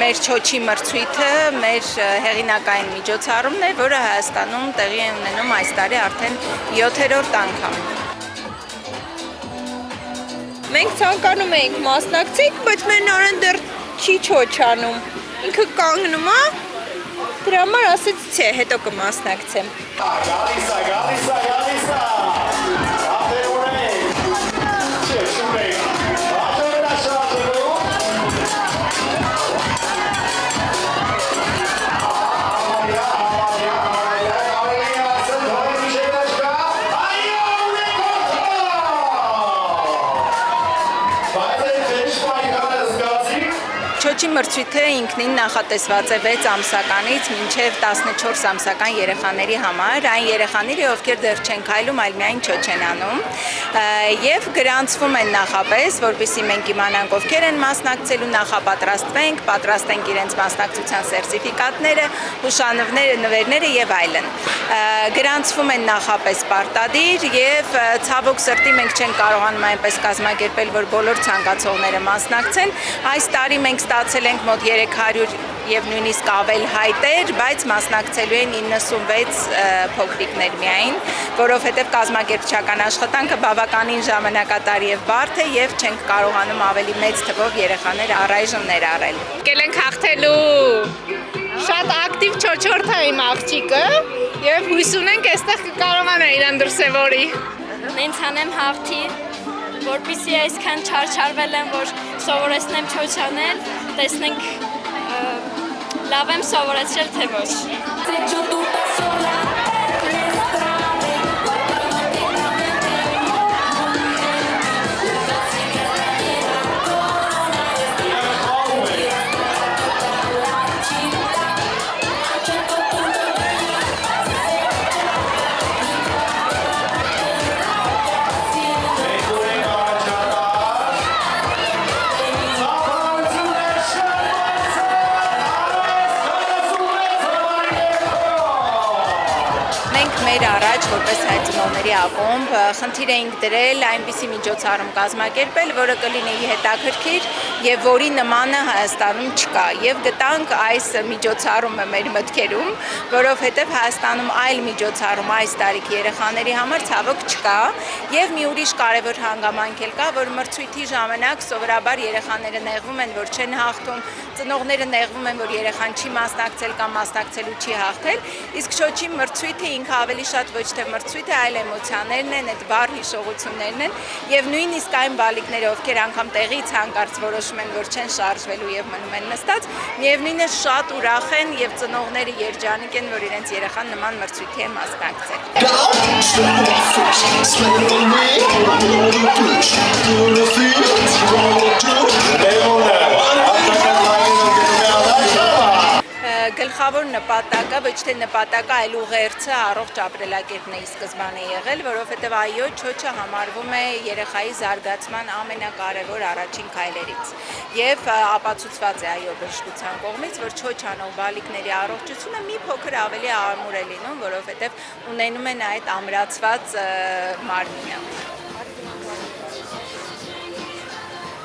Մեր չոչի մրցույթը մեր հեղինակային միջոցառումն է, որը Հայաստանում տեղի է ունենում այս տարի արդեն 7-րդ անգամ։ Մենք ցանկանում էինք մասնակցենք, բայց մեր նորեն դեռ չի չոչանում։ Ինքը կանգնում է, դրա համար ասեց չէ, հետո կմասնակցեմ։ Գալիս է։ Չոչի մրցույթը ինքնին նախատեսված է 6 ամսականից մինչև 14 ամսական երեխաների համար, այն երեխաների, ովքեր դեռ չեն քայլում, այլ միայն չոչ են անում, եւ գրանցվում են նախապես, որպեսզի մենք իմանանք ովքեր են մասնակցելու, նախապատրաստվենք, պատրաստենք իրենց մասնակցության սերտիֆիկատները, հուշանվերները, նվերները եւ այլն։ Գրանցվում են նախապես պարտադիր եւ ցավոք սրտի մենք չենք կարողանում այնպես կազմակերպել, որ բոլոր ցանկացողները մասնակցեն։ Այս տարի մենք ստացել ենք մոտ 300 եւ նույնիսկ ավել հայտեր, բայց մասնակցելու են 96 փոքրիկներ միայն, որովհետեւ կազմակերպչական աշխատանքը բավականին ժամանակատար եւ բարդ է եւ չենք կարողանում ավելի մեծ թվով երեխաներ առայժմ ներառել։ Եկել ենք հաղթելու շատ ակտիվ չոչորդ է իմ աղջիկը եւ հույս ունենք այստեղ կկարողանա իրան դրսեւորի։ Նենց անեմ հաղթի, որպեսզի այսքան չարչարվել եմ, որ սովորեցնեմ չոչանել, տեսնենք լավ եմ սովորեցրել, թե ոչ։ Մեր առաջ որպես հայ ծնողների ակումբ խնդիր էինք դրել այնպիսի միջոցառում կազմակերպել, որը կլինի հետաքրքիր եւ որի նմանը Հայաստանում չկա եւ գտանք այս միջոցառումը մեր մտքերում, որովհետեւ Հայաստանում այլ միջոցառում այս տարիքի երեխաների համար ցավոք չկա եւ մի ուրիշ կարեւոր հանգամանք էլ կա, որ մրցույթի ժամանակ սովորաբար երեխաները նեղվում են, որ չեն հաղթում, ծնողները նեղվում են, որ երեխան չի մասնակցել կամ մասնակցելու չի հաղթել, իսկ շոչի մրցույթը ինքը ավելի շատ ոչ թե մրցույթ է, այլ էմոցիաներն են, այդ վառ հիշողություններն են եւ նույնիսկ այն բալիկները, ովքեր անգամ տեղից հանկարծ որոշում են, որ չեն շարժվելու եւ մնում են նստած, միևնույնն է շատ ուրախ են եւ ծնողները երջանիկ են, որ իրենց երեխան նման մրցույթի է մասնակցել։ Գլխավոր նպատակը, ոչ թե նպատակը, այլ ուղերձը առողջ ապրելակերպն է ի սկզբանե եղել, որովհետև այո, չոչը համարվում է երեխայի զարգացման ամենակարևոր առաջին քայլերից։ Եվ ապացուցված է այո բժշկության կողմից, որ չոչ անող բալիկների առողջությունը մի փոքր ավելի ամուր է լինում, որովհետև ունենում են այդ ամրացված մարմինը։